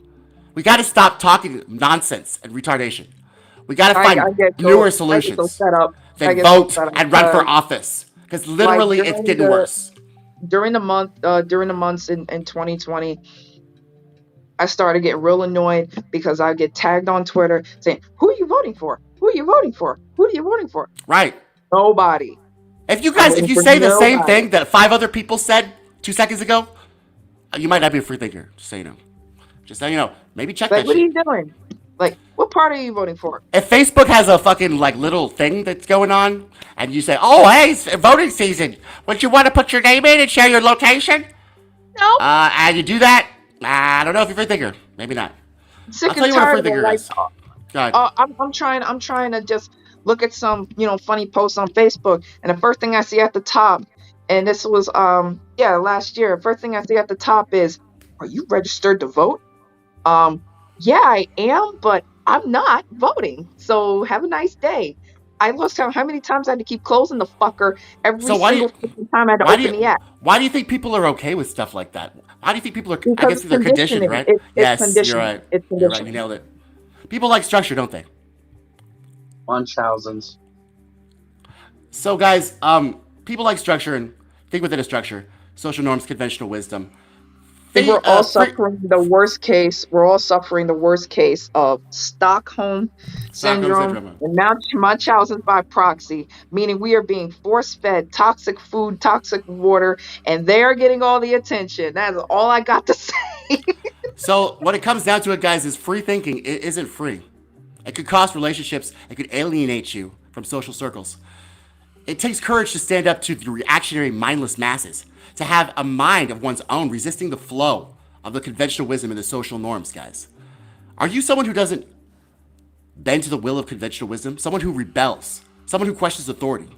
We got to stop talking nonsense and retardation. We got to find newer solutions than vote and run for office, because literally it's getting worse. During the months in 2020, I started getting real annoyed, because I get tagged on Twitter saying, "Who are you voting for? Who are you voting for? Who are you voting for?" Right. Nobody. If you say the same thing that 5 other people said 2 seconds ago, you might not be a free thinker. Just so you know. Just so you know. Maybe check that. What are you doing? Like, what party are you voting for? If Facebook has a fucking little thing that's going on, and you say, "Oh, hey, it's voting season. Would you want to put your name in and share your location?" No. And you do that, I don't know if you're a free thinker. Maybe not. Sick and tired of it. I'm trying to just look at some funny posts on Facebook, and the first thing I see at the top, and this was last year, first thing I see at the top is, "Are you registered to vote?" Yeah, I am, but I'm not voting. So have a nice day. I lost count how many times I had to keep closing the fucker every So why do single you, time I had to why do open you, the app. why do you think people are okay with stuff like that? Why do you think people are? I Because guess it's they're conditioned, conditioning. right? It's Yes, you're conditioning. right. It's You're right. You conditioning. nailed it. People like structure, don't they? Munchausen's. So, guys, people like structure and think within a structure. Social norms, conventional wisdom. I think we're all suffering the worst case. We're all suffering the worst case of Stockholm syndrome and now Munchausen's by proxy, meaning we are being force-fed toxic food, toxic water, and they are getting all the attention. That's all I got to say. So, what it comes down to, it, guys, is free thinking. It isn't free. It could cost relationships. It could alienate you from social circles. It takes courage to stand up to the reactionary, mindless masses, to have a mind of one's own, resisting the flow of the conventional wisdom and the social norms, guys. Are you someone who doesn't bend to the will of conventional wisdom? Someone who rebels? Someone who questions authority?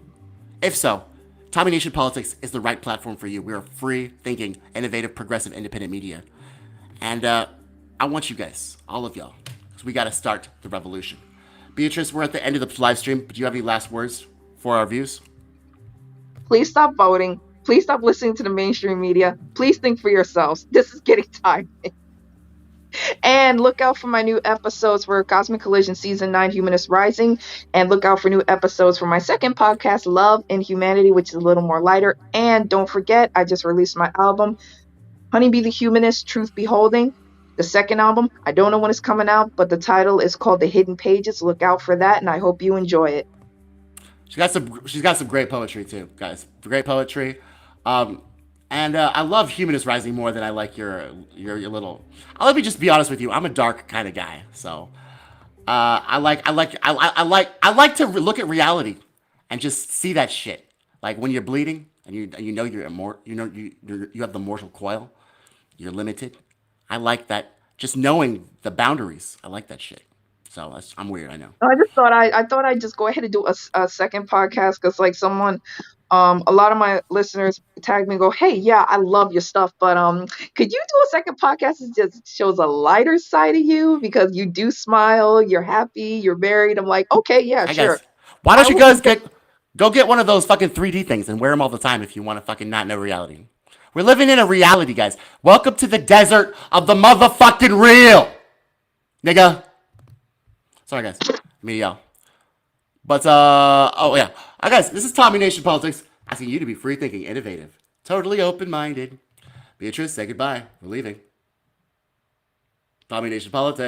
If so, Tommy Nation Politics is the right platform for you. We are free thinking, innovative, progressive, independent media. And I want you guys, all of y'all, because we got to start the revolution. Beatrice, we're at the end of the live stream. Do you have any last words for our views? Please stop voting. Please stop listening to the mainstream media. Please think for yourselves. This is getting tiring. And look out for my new episodes for Cosmic Collision Season 9 Humanist Rising. And look out for new episodes for my second podcast, Love and Humanity, which is a little more lighter. And don't forget, I just released my album, Honeybee the Humanist, Truth Beholding. The second album, I don't know when it's coming out, but the title is called The Hidden Pages. Look out for that, and I hope you enjoy it. She's got some great poetry too, guys. Great poetry. And I love Humanist Rising more than I like your little. Let me just be honest with you. I'm a dark kind of guy, so I like to look at reality and just see that shit. Like when you're bleeding and you know you're immortal, you have the mortal coil. You're limited. I like that. Just knowing the boundaries. I like that shit. So I'm weird, I know. I just thought I thought I'd just go ahead and do a second podcast because like someone, a lot of my listeners tag me and go, hey, yeah, I love your stuff, but could you do a second podcast that just shows a lighter side of you because you do smile, you're happy, you're married. I'm like, okay, yeah, sure. Guys, why don't you guys go get one of those fucking 3D things and wear them all the time if you want to fucking not know reality. We're living in a reality, guys. Welcome to the desert of the motherfucking real, nigga. Sorry, guys. Me, y'all. But, oh, yeah. Guys, this is Tommy Nation Politics, asking you to be free-thinking, innovative, totally open-minded. Beatrice, say goodbye. We're leaving. Tommy Nation Politics.